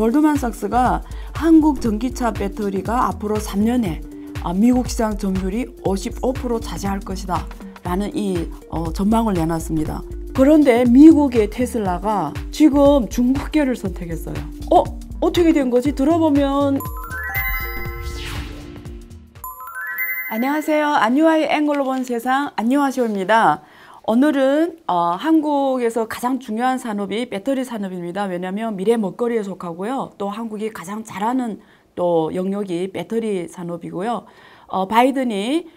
골드만삭스가 한국 전기차 배터리가 앞으로 3년에 미국 시장 점유율이 55% 차지할 것이다 라는 이 전망을 내놨습니다. 그런데 미국의 테슬라가 지금 중국계를 선택했어요. 어떻게 된 거지? 들어보면 안녕하세요. 안유아의 앵글로 본 세상 안녕하시오입니다. 오늘은 한국에서 가장 중요한 산업이 배터리 산업입니다. 왜냐하면 미래 먹거리에 속하고요. 또 한국이 가장 잘하는 또 영역이 배터리 산업이고요. 바이든이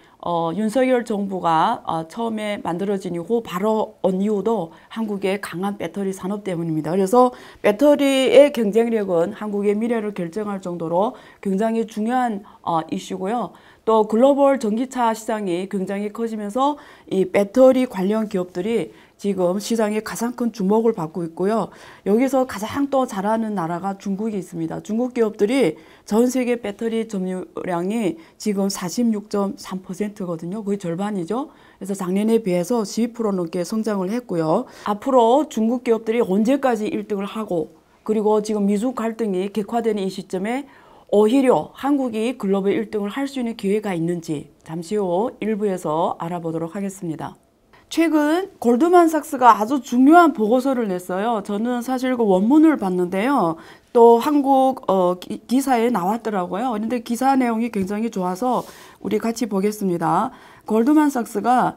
윤석열 정부가 처음에 만들어진 이후 바로 온 이유도 한국의 강한 배터리 산업 때문입니다. 그래서 배터리의 경쟁력은 한국의 미래를 결정할 정도로 굉장히 중요한 이슈고요. 또 글로벌 전기차 시장이 굉장히 커지면서 이 배터리 관련 기업들이 지금 시장에 가장 큰 주목을 받고 있고요. 여기서 가장 또 잘하는 나라가 중국이 있습니다. 중국 기업들이 전 세계 배터리 점유량이 지금 46.3%거든요. 거의 절반이죠. 그래서 작년에 비해서 12% 넘게 성장을 했고요. 앞으로 중국 기업들이 언제까지 1등을 하고 그리고 지금 미중 갈등이 격화되는 이 시점에 오히려 한국이 글로벌 1등을 할 수 있는 기회가 있는지 잠시 후 일부에서 알아보도록 하겠습니다. 최근 골드만삭스가 아주 중요한 보고서를 냈어요. 저는 사실 그 원문을 봤는데요. 또 한국 기사에 나왔더라고요. 그런데 기사 내용이 굉장히 좋아서 우리 같이 보겠습니다. 골드만삭스가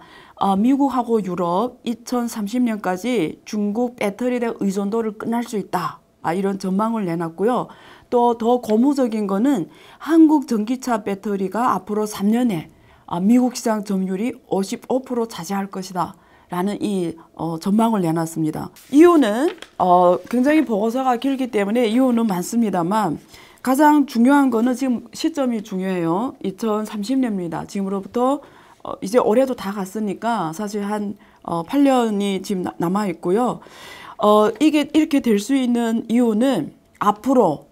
미국하고 유럽 2030년까지 중국 배터리에 대한 의존도를 끝날 수 있다. 이런 전망을 내놨고요. 또 더 고무적인 거는 한국 전기차 배터리가 앞으로 3년에 미국 시장 점유율이 55% 차지할 것이다 라는 이 전망을 내놨습니다. 이유는 굉장히 보고서가 길기 때문에 이유는 많습니다만 가장 중요한 거는 지금 시점이 중요해요. 2030년입니다. 지금으로부터 이제 올해도 다 갔으니까 사실 한 8년이 지금 남아 있고요. 이게 이렇게 될 수 있는 이유는 앞으로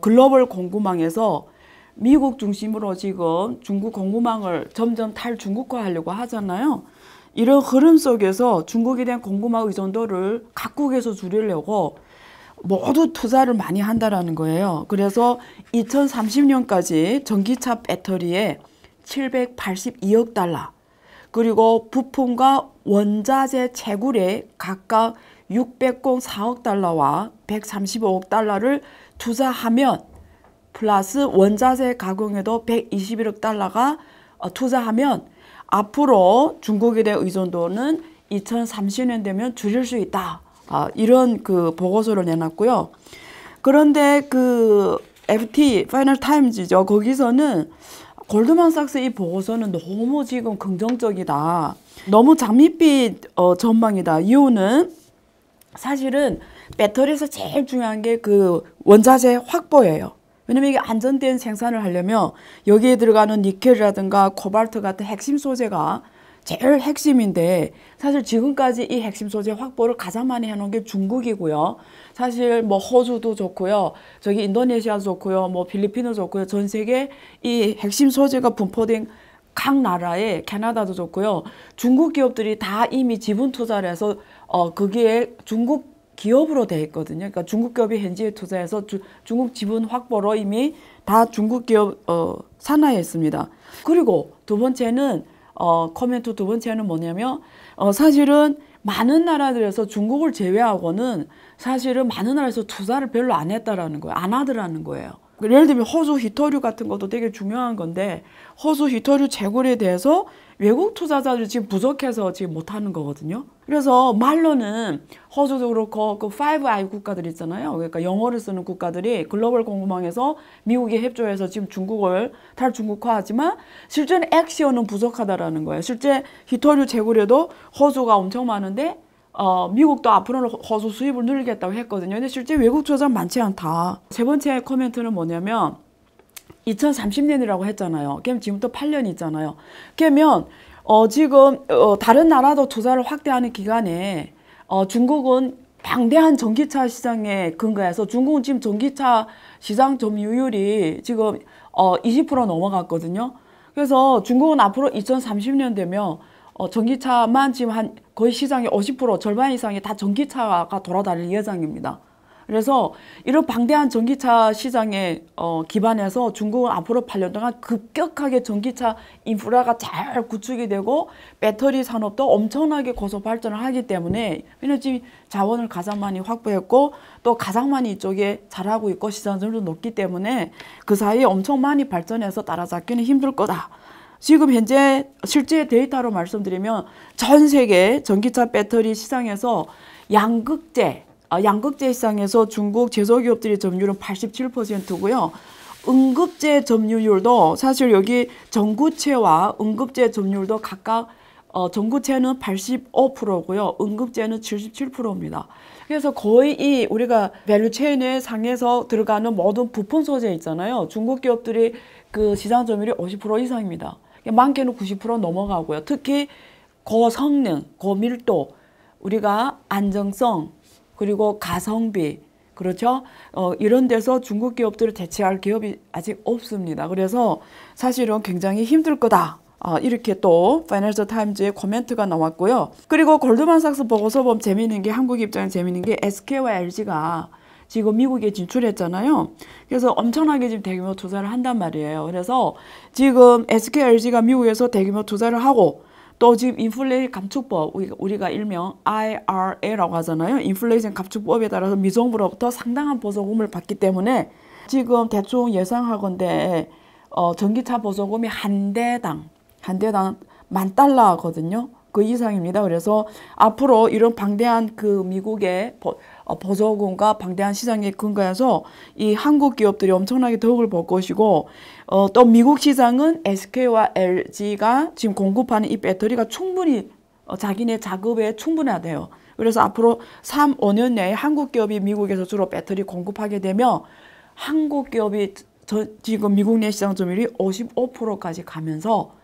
글로벌 공급망에서 미국 중심으로 지금 중국 공급망을 점점 탈중국화하려고 하잖아요. 이런 흐름 속에서 중국에 대한 공급망 의존도를 각국에서 줄이려고 모두 투자를 많이 한다라는 거예요. 그래서 2030년까지 전기차 배터리에 782억 달러 그리고 부품과 원자재 채굴에 각각 604억 달러와 135억 달러를 투자하면 플러스 원자재 가공에도 121억 달러가 투자하면 앞으로 중국에 대한 의존도는 2030년 되면 줄일 수 있다. 이런 그 보고서를 내놨고요. 그런데 그 FT 파이널 타임즈죠. 거기서는 골드만삭스 이 보고서는 너무 지금 긍정적이다. 너무 장밋빛 전망이다. 이유는 사실은 배터리에서 제일 중요한 게 그 원자재 확보예요. 왜냐면 이게 안전된 생산을 하려면 여기에 들어가는 니켈이라든가 코발트 같은 핵심 소재가 제일 핵심인데 사실 지금까지 이 핵심 소재 확보를 가장 많이 해놓은 게 중국이고요. 사실 뭐 호주도 좋고요. 저기 인도네시아도 좋고요. 뭐 필리핀도 좋고요. 전 세계 이 핵심 소재가 분포된 각 나라에 캐나다도 좋고요. 중국 기업들이 다 이미 지분 투자를 해서 거기에 중국 기업으로 되어 있거든요. 그러니까 중국 기업이 현지에 투자해서 중국 지분 확보로 이미 다 중국 기업 산하했습니다. 그리고 두 번째는 코멘트 두 번째는 뭐냐면 사실은 많은 나라들에서 중국을 제외하고는 사실은 많은 나라에서 투자를 별로 안 했다라는 거예요. 안 하더라는 거예요. 예를 들면 호주 히토류 같은 것도 되게 중요한 건데 호주 히토류 채굴에 대해서 외국 투자자들이 지금 부족해서 지금 못하는 거거든요. 그래서 말로는 호주도 그렇고 그 5I 국가들 있잖아요. 그러니까 영어를 쓰는 국가들이 글로벌 공급망에서 미국에 협조해서 지금 중국을 탈중국화하지만 실제는 액션은 부족하다라는 거예요. 실제 히토류 채굴에도 호주가 엄청 많은데 미국도 앞으로는 호수 수입을 늘리겠다고 했거든요. 근데 실제 외국 투자자 많지 않다. 세 번째 코멘트는 뭐냐면 2030년이라고 했잖아요. 그럼 지금부터 8년 있잖아요. 그러면 지금 다른 나라도 투자를 확대하는 기간에 중국은 방대한 전기차 시장에 근거해서 중국은 지금 전기차 시장 점유율이 지금 20% 넘어갔거든요. 그래서 중국은 앞으로 2030년 되면 전기차만 지금 한 거의 시장의 50% 절반 이상이 다 전기차가 돌아다닐 예정입니다. 그래서 이런 방대한 전기차 시장에 기반해서 중국은 앞으로 8년 동안 급격하게 전기차 인프라가 잘 구축이 되고 배터리 산업도 엄청나게 고속 발전을 하기 때문에 왜냐면 지금 자원을 가장 많이 확보했고 또 가장 많이 이쪽에 잘하고 있고 시장점도 높기 때문에 그 사이에 엄청 많이 발전해서 따라잡기는 힘들 거다. 지금 현재 실제 데이터로 말씀드리면 전 세계 전기차 배터리 시장에서 양극재 시장에서 중국 제조기업들의 점유율은 87%고요. 응급제 점유율도 사실 여기 전구체와 응급제 점유율도 각각 전구체는 85%고요. 응급제는 77%입니다. 그래서 거의 이 우리가 밸류체인의 상에서 들어가는 모든 부품 소재 있잖아요. 중국 기업들이 그 시장 점유율이 50% 이상입니다. 많게는 90% 넘어가고요. 특히 고성능, 고밀도, 우리가 안정성, 그리고 가성비, 그렇죠? 이런 데서 중국 기업들을 대체할 기업이 아직 없습니다. 그래서 사실은 굉장히 힘들 거다. 이렇게 또 파이낸셜 타임즈에 코멘트가 나왔고요. 그리고 골드만삭스 보고서 보면 재미있는 게 한국 입장에 재미있는 게 SK와 LG가 지금 미국에 진출했잖아요. 그래서 엄청나게 지금 대규모 투자를 한단 말이에요. 그래서 지금 SK, LG가 미국에서 대규모 투자를 하고 또 지금 인플레이션 감축법, 우리가 일명 IRA라고 하잖아요. 인플레이션 감축법에 따라서 미정부로부터 상당한 보조금을 받기 때문에 지금 대충 예상하건대 전기차 보조금이 한 대당 $10,000,000거든요. 그 이상입니다. 그래서 앞으로 이런 방대한 그 미국의 보조금과 방대한 시장에 근거해서 이 한국 기업들이 엄청나게 덕을 볼 것이고 또 미국 시장은 SK와 LG가 지금 공급하는 이 배터리가 충분히 자기네 작업에 충분하대요. 그래서 앞으로 3, 5년 내에 한국 기업이 미국에서 주로 배터리 공급하게 되면 한국 기업이 지금 미국 내 시장 점유율이 55%까지 가면서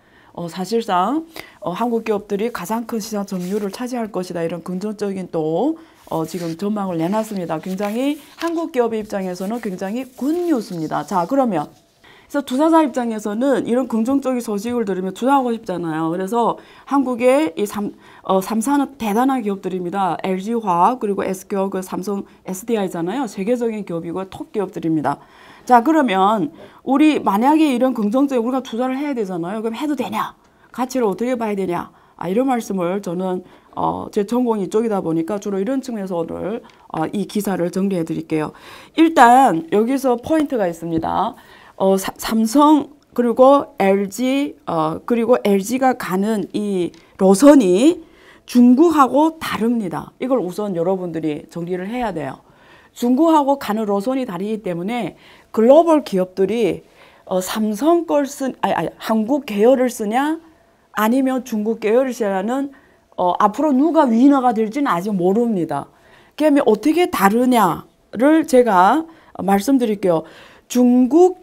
사실상 한국 기업들이 가장 큰 시장 점유율을 차지할 것이다. 이런 긍정적인 또 지금 전망을 내놨습니다. 굉장히 한국 기업의 입장에서는 굉장히 굿뉴스입니다. 자, 그러면 그래서 투자자 입장에서는 이런 긍정적인 소식을 들으면 투자하고 싶잖아요. 그래서 한국의 이 3사는 대단한 기업들입니다. LG화학 그리고 SK, 그 삼성, SDI잖아요. 세계적인 기업이고 톱 기업들입니다. 자, 그러면 우리 만약에 이런 긍정적인 우리가 투자를 해야 되잖아요. 그럼 해도 되냐? 가치를 어떻게 봐야 되냐? 이런 말씀을 저는 제 전공이 이쪽이다 보니까 주로 이런 측면에서 오늘 이 기사를 정리해 드릴게요. 일단 여기서 포인트가 있습니다. 삼성 그리고 LG 그리고 LG가 가는 이 노선이 중국하고 다릅니다. 이걸 우선 여러분들이 정리를 해야 돼요. 중국하고 가는 노선이 다르기 때문에 글로벌 기업들이 삼성 걸 한국 계열을 쓰냐 아니면 중국 계열을 쓰냐는 앞으로 누가 위너가 될지는 아직 모릅니다. 그러면 어떻게 다르냐를 제가 말씀드릴게요. 중국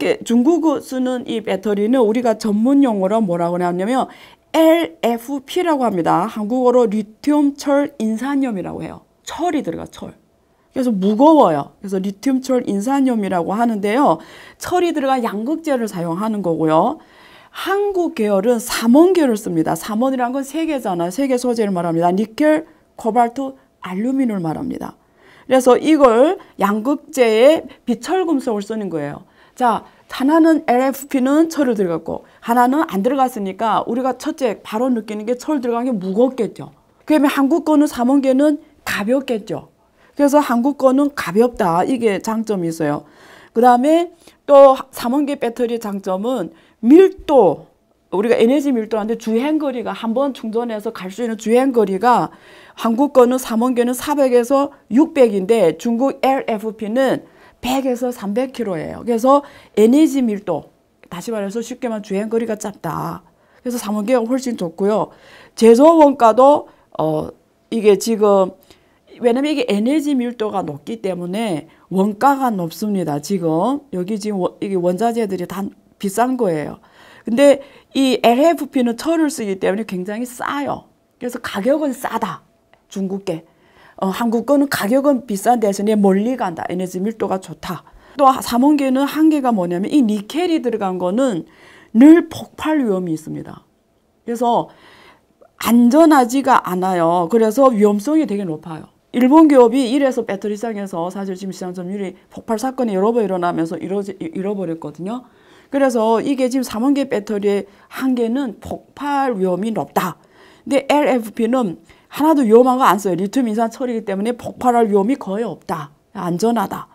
쓰는 이 배터리는 우리가 전문 용어로 뭐라고 하냐면 LFP라고 합니다. 한국어로 리튬 철 인산염이라고 해요. 철이 들어가 철. 그래서 무거워요. 그래서 리튬 철 인산염이라고 하는데요. 철이 들어간 양극재를 사용하는 거고요. 한국 계열은 삼원계를 씁니다. 삼원이라는 건 세 개잖아요. 세 개 소재를 말합니다. 니켈, 코발트, 알루미늄을 말합니다. 그래서 이걸 양극재에 비철금속을 쓰는 거예요. 자, 하나는 LFP는 철을 들어갔고 하나는 안 들어갔으니까 우리가 첫째 바로 느끼는 게 철 들어간 게 무겁겠죠. 그러면 한국 거는 삼원계는 가볍겠죠. 그래서 한국 거는 가볍다. 이게 장점이 있어요. 그 다음에 또 삼원계 배터리 장점은 밀도, 우리가 에너지 밀도하는데 주행거리가 한 번 충전해서 갈 수 있는 주행거리가 한국 거는 삼원계는 400에서 600인데 중국 LFP는 100에서 300km예요. 그래서 에너지 밀도, 다시 말해서 쉽게 말하면 주행거리가 짧다. 그래서 삼원계가 훨씬 좋고요. 제조 원가도 이게 지금 왜냐면 이게 에너지 밀도가 높기 때문에 원가가 높습니다. 지금 여기 지금 이게 원자재들이 다 비싼 거예요. 근데 이 LFP는 철을 쓰기 때문에 굉장히 싸요. 그래서 가격은 싸다. 중국계. 한국 거는 가격은 비싼 대신에 멀리 간다. 에너지 밀도가 좋다. 또 삼원계는 한계가 뭐냐면 이 니켈이 들어간 거는 늘 폭발 위험이 있습니다. 그래서 안전하지가 않아요. 그래서 위험성이 되게 높아요. 일본 기업이 이래서 배터리 시장에서 사실 지금 시장 점유율이 폭발 사건이 여러 번 일어나면서 잃어버렸거든요. 그래서 이게 지금 3원계 배터리의 한계는 폭발 위험이 높다. 근데 LFP는 하나도 위험한 거 안 써요. 리튬 인산 처리이기 때문에 폭발할 위험이 거의 없다. 안전하다.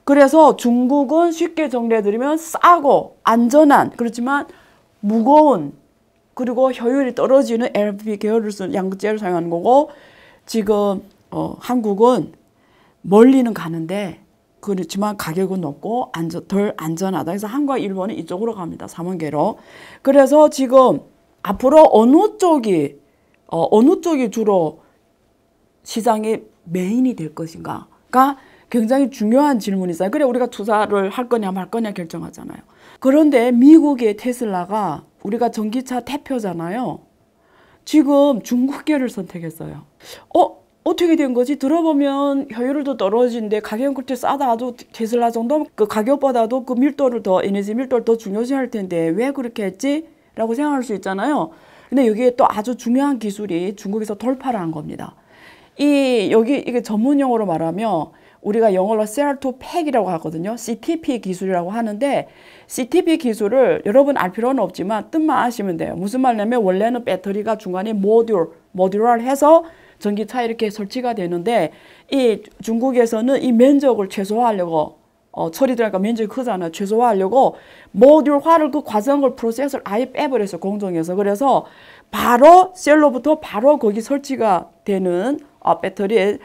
그래서 중국은 쉽게 정리해드리면 싸고 안전한, 그렇지만 무거운, 그리고 효율이 떨어지는 LFP 계열을 쓴 양극재를 사용하는 거고, 지금 한국은 멀리는 가는데 그렇지만 가격은 높고 덜 안전하다. 그래서 한국과 일본은 이쪽으로 갑니다. 3원계로. 그래서 지금 앞으로 어느 쪽이 주로 시장의 메인이 될 것인가가 굉장히 중요한 질문이 있어요. 그래 우리가 투자를 할 거냐 말 거냐 결정하잖아요. 그런데 미국의 테슬라가 우리가 전기차 대표잖아요. 지금 중국계를 선택했어요. 어떻게 된 거지? 들어보면 효율도 떨어지는데 가격은 그렇게 싸다도 테슬라 정도 그 가격보다도 그 밀도를 더 에너지 밀도를 더 중요시할 텐데 왜 그렇게 했지? 라고 생각할 수 있잖아요. 근데 여기에 또 아주 중요한 기술이 중국에서 돌파를 한 겁니다. 이게 전문 용어로 말하면 우리가 영어로 Cell2 팩이라고 하거든요. CTP 기술이라고 하는데 CTP 기술을 여러분 알 필요는 없지만 뜻만 아시면 돼요. 무슨 말이냐면 원래는 배터리가 중간에 모듈화해서 전기차 이렇게 설치가 되는데 이 중국에서는 이 면적을 최소화하려고 처리되니까 면적이 크잖아요. 최소화하려고 모듈화를 그 과정을 프로세스를 아예 빼버렸어요. 공정에서. 그래서 바로 셀로부터 바로 거기 설치가 되는 배터리에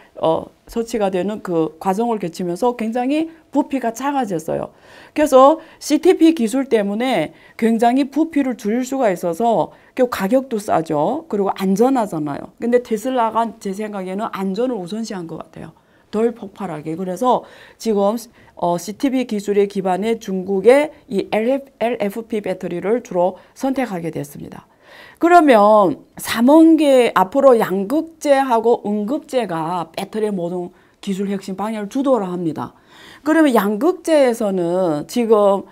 설치가 되는 그 과정을 거치면서 굉장히 부피가 작아졌어요. 그래서 CTP 기술 때문에 굉장히 부피를 줄일 수가 있어서 가격도 싸죠. 그리고 안전하잖아요. 근데 테슬라가 제 생각에는 안전을 우선시한 것 같아요. 덜 폭발하게. 그래서 지금 CTP 기술에 기반해 중국의 이 LFP 배터리를 주로 선택하게 됐습니다. 그러면 3원계 앞으로 양극재하고 음극재가 배터리의 모든 기술 혁신 방향을 주도를 합니다. 그러면 양극재에서는 지금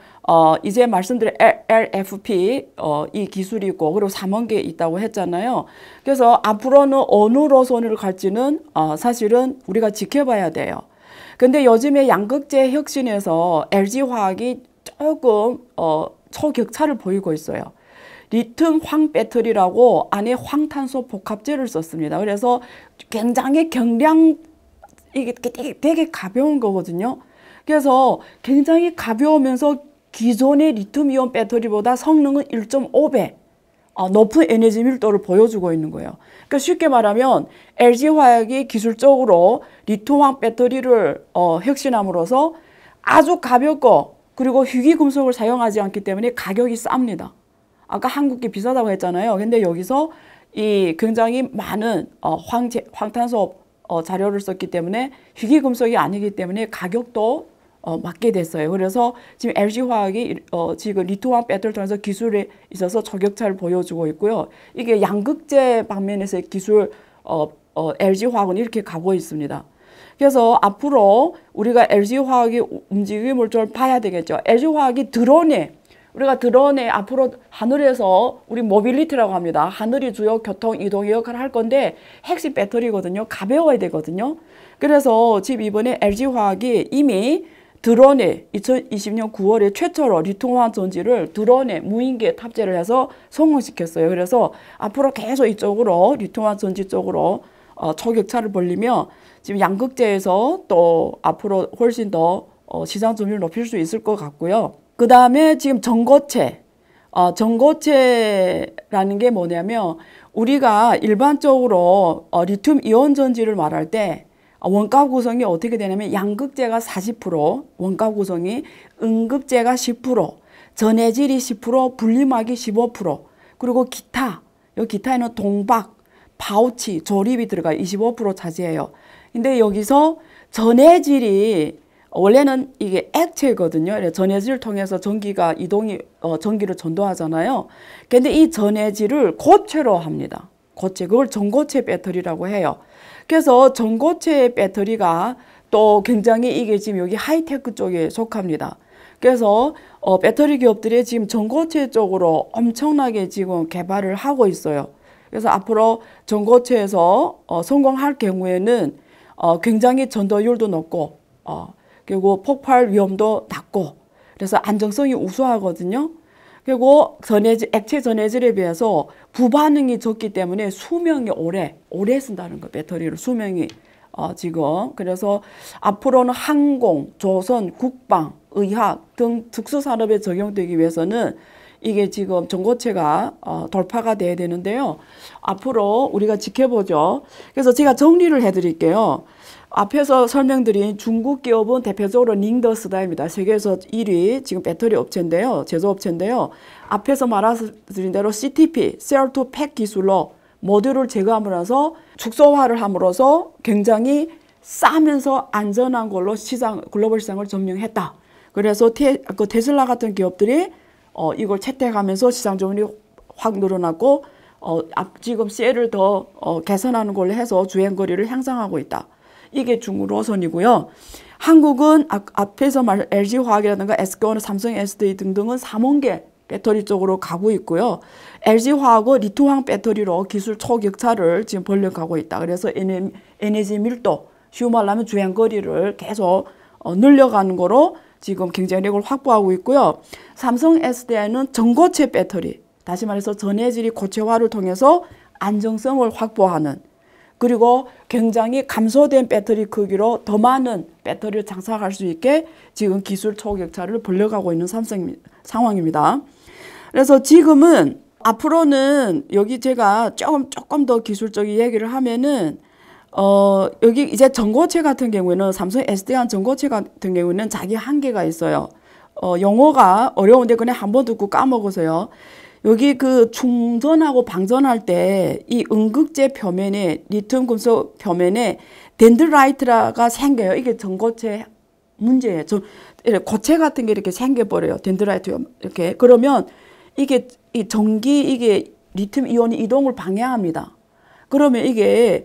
이제 말씀드린 LFP 이 기술이 있고 그리고 3원계에 있다고 했잖아요. 그래서 앞으로는 어느 노선을 갈지는 사실은 우리가 지켜봐야 돼요. 근데 요즘에 양극재 혁신에서 LG화학이 조금 초격차를 보이고 있어요. 리튬 황 배터리라고 안에 황탄소 복합재를 썼습니다. 그래서 굉장히 이게 되게 가벼운 거거든요. 그래서 굉장히 가벼우면서 기존의 리튬이온 배터리보다 성능은 1.5배 높은 에너지 밀도를 보여주고 있는 거예요. 그러니까 쉽게 말하면 LG화학이 기술적으로 리튬황 배터리를 혁신함으로써 아주 가볍고 그리고 희귀금속을 사용하지 않기 때문에 가격이 쌉니다. 아까 한국계 비싸다고 했잖아요. 근데 여기서 이 굉장히 많은 황탄소 자료를 썼기 때문에 희귀금속이 아니기 때문에 가격도 맞게 됐어요. 그래서 지금 LG화학이 지금 리튬황 배터리를 통해서 기술에 있어서 저격차를 보여주고 있고요. 이게 양극재 방면에서의 기술 LG화학은 이렇게 가고 있습니다. 그래서 앞으로 우리가 LG화학의 움직임을 좀 봐야 되겠죠. LG화학이 우리가 드론에 앞으로 하늘에서 우리 모빌리티라고 합니다. 하늘이 주요 교통 이동의 역할을 할 건데 핵심 배터리거든요. 가벼워야 되거든요. 그래서 지금 이번에 LG화학이 이미 드론에 2020년 9월에 최초로 리튬화 전지를 드론에 무인기에 탑재를 해서 성공시켰어요. 그래서 앞으로 계속 이쪽으로 리튬화 전지 쪽으로 초격차를 벌리며 지금 양극재에서 또 앞으로 훨씬 더 시장 점유율을 높일 수 있을 것 같고요. 그 다음에 지금 전고체. 전고체라는 게 뭐냐면 우리가 일반적으로 리튬 이온 전지를 말할 때 원가 구성이 어떻게 되냐면 양극재가 40%, 원가 구성이 음극재가 10%, 전해질이 10%, 분리막이 15%, 그리고 기타, 여기 기타에는 동박, 파우치, 조립이 들어가요. 25% 차지해요. 근데 여기서 전해질이 원래는 이게 액체거든요. 전해질을 통해서 전기가 전기를 전도하잖아요. 근데 이 전해질을 고체로 합니다. 고체, 그걸 전고체 배터리라고 해요. 그래서 전고체 배터리가 또 굉장히 이게 지금 여기 하이테크 쪽에 속합니다. 그래서 배터리 기업들이 지금 전고체 쪽으로 엄청나게 지금 개발을 하고 있어요. 그래서 앞으로 전고체에서 성공할 경우에는 굉장히 전도율도 높고 그리고 폭발 위험도 낮고 그래서 안정성이 우수하거든요. 그리고 액체 전해질에 비해서 부반응이 적기 때문에 수명이 오래 쓴다는 거, 배터리를 수명이 지금. 그래서 앞으로는 항공, 조선, 국방, 의학 등 특수산업에 적용되기 위해서는 이게 지금 전고체가 돌파가 돼야 되는데요. 앞으로 우리가 지켜보죠. 그래서 제가 정리를 해드릴게요. 앞에서 설명드린 중국 기업은 대표적으로 닝더스다입니다. 세계에서 1위 지금 배터리 업체인데요. 제조업체인데요. 앞에서 말씀드린 대로 CTP, Cell-to-Pack 기술로 모듈을 제거하면서 축소화를 함으로써 굉장히 싸면서 안전한 걸로 글로벌 시장을 점령했다. 그래서 테슬라 같은 기업들이 이걸 채택하면서 시장 점유율이 확 늘어났고 지금 셀을 더 개선하는 걸로 해서 주행거리를 향상하고 있다. 이게 중국 노선이고요. 한국은 앞에서 말 LG화학이라든가 SK온, 삼성 SDI 등등은 삼원계 배터리 쪽으로 가고 있고요. LG화학은 리튬황 배터리로 기술 초격차를 지금 벌려가고 있다. 그래서 에너지 밀도, 쉬운 말로 하면 주행거리를 계속 늘려가는 거로 지금 경쟁력을 확보하고 있고요. 삼성 SDI는 전고체 배터리, 다시 말해서 전해질이 고체화를 통해서 안정성을 확보하는 그리고 굉장히 감소된 배터리 크기로 더 많은 배터리를 장착할 수 있게 지금 기술 초격차를 벌려가고 있는 상황입니다. 그래서 지금은 앞으로는 여기 제가 조금 더 기술적인 얘기를 하면은 여기 이제 전고체 같은 경우에는 삼성 SDI 전고체 같은 경우에는 자기 한계가 있어요. 용어가 어려운데 그냥 한번 듣고 까먹으세요. 여기 그 충전하고 방전할 때 이 음극재 표면에 리튬 금속 표면에 덴드라이트가 생겨요. 이게 전고체 문제예요. 고체 같은 게 이렇게 생겨버려요. 덴드라이트 이렇게. 그러면 이게 이게 리튬 이온이 이동을 방해합니다. 그러면 이게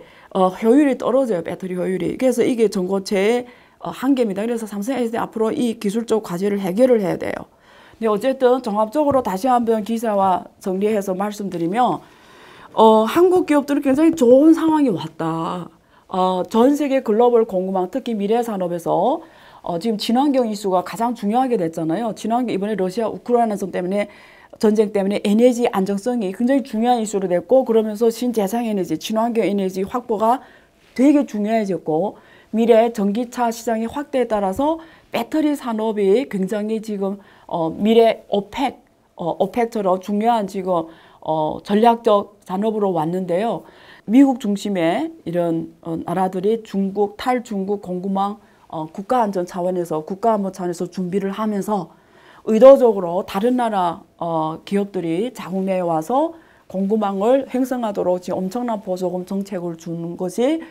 효율이 떨어져요. 배터리 효율이. 그래서 이게 전고체의 한계입니다. 그래서 삼성 SDI 앞으로 이 기술적 과제를 해결을 해야 돼요. 근데 어쨌든 종합적으로 다시 한번 기사와 정리해서 말씀드리면 한국 기업들은 굉장히 좋은 상황이 왔다. 전 세계 글로벌 공급망 특히 미래 산업에서 지금 친환경 이슈가 가장 중요하게 됐잖아요. 친환경 이번에 러시아 우크라이나 전쟁 때문에 에너지 안정성이 굉장히 중요한 이슈로 됐고 그러면서 신재생 에너지, 친환경 에너지 확보가 되게 중요해졌고 미래 전기차 시장의 확대에 따라서 배터리 산업이 굉장히 지금 미래 오펙처럼 중요한 지금 전략적 산업으로 왔는데요. 미국 중심의 이런 나라들이 중국, 탈중국 공급망 국가안전 차원에서 준비를 하면서 의도적으로 다른 나라 기업들이 자국 내에 와서 공급망을 형성하도록 지금 엄청난 보조금 정책을 주는 것이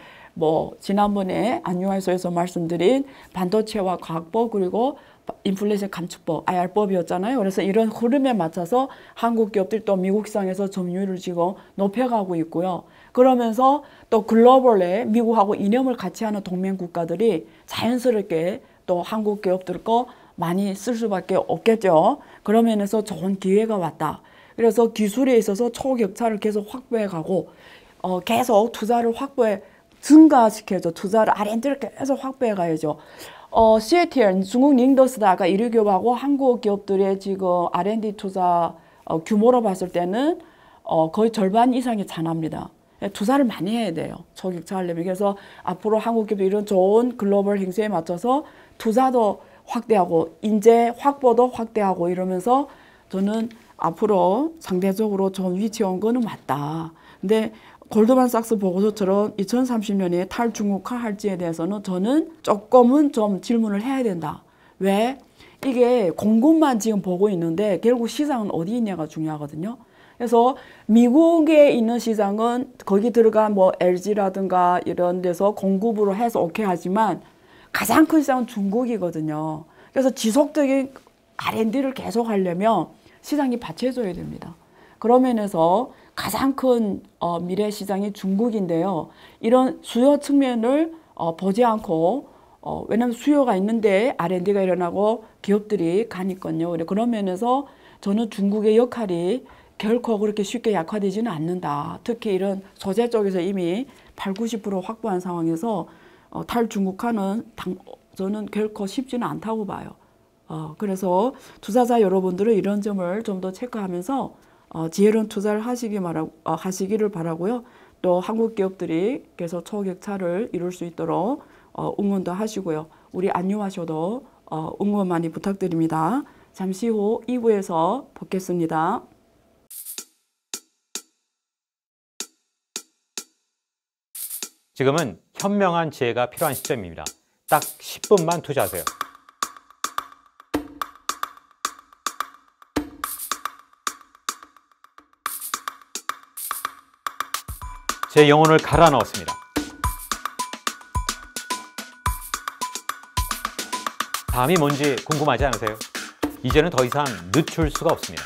지난번에 안유아에서 말씀드린 반도체와 과학법 그리고 인플레이션 감축법, IR법이었잖아요. 그래서 이런 흐름에 맞춰서 한국 기업들이 또 미국 시장에서 점유율을 지금 높여가고 있고요. 그러면서 또 글로벌에 미국하고 이념을 같이 하는 동맹 국가들이 자연스럽게 또 한국 기업들 거 많이 쓸 수밖에 없겠죠. 그런 면에서 좋은 기회가 왔다. 그래서 기술에 있어서 초격차를 계속 확보해가고 계속 투자를 증가시켜줘. 투자를 R&D를 계속 확보해가야죠. CATL, 중국 닝더스다 아까 1위 기업하고 한국 기업들의 지금 R&D 투자 규모로 봤을 때는 거의 절반 이상이 차납니다. 투자를 많이 해야 돼요. 초격차 하려면. 그래서 앞으로 한국 기업도 이런 좋은 글로벌 행세에 맞춰서 투자도 확대하고 인재 확보도 확대하고 이러면서 저는 앞으로 상대적으로 좋은 위치에 온 거는 맞다. 근데 골드만삭스 보고서처럼 2030년에 탈중국화 할지에 대해서는 저는 조금은 좀 질문을 해야 된다. 왜? 이게 공급만 지금 보고 있는데 결국 시장은 어디 있냐가 중요하거든요. 그래서 미국에 있는 시장은 거기 들어간 LG라든가 이런 데서 공급으로 해서 오케이 하지만 가장 큰 시장은 중국이거든요. 그래서 지속적인 R&D를 계속 하려면 시장이 받쳐줘야 됩니다. 그런 면에서 가장 큰 미래 시장이 중국인데요. 이런 수요 측면을 보지 않고 왜냐하면 수요가 있는데 R&D가 일어나고 기업들이 가니까요. 그런 면에서 저는 중국의 역할이 결코 그렇게 쉽게 약화되지는 않는다. 특히 이런 소재 쪽에서 이미 80, 90% 확보한 상황에서 탈중국화는 저는 결코 쉽지는 않다고 봐요. 그래서 투자자 여러분들은 이런 점을 좀 더 체크하면서 지혜로운 투자를 하시기를 바라고요. 또 한국 기업들이 계속 초격차를 이룰 수 있도록 응원도 하시고요. 우리 안녕하셔도 응원 많이 부탁드립니다. 잠시 후 2부에서 뵙겠습니다. 지금은 현명한 지혜가 필요한 시점입니다. 딱 10분만 투자하세요. 제 영혼을 갈아 넣었습니다. 다음이 뭔지 궁금하지 않으세요? 이제는 더 이상 늦출 수가 없습니다.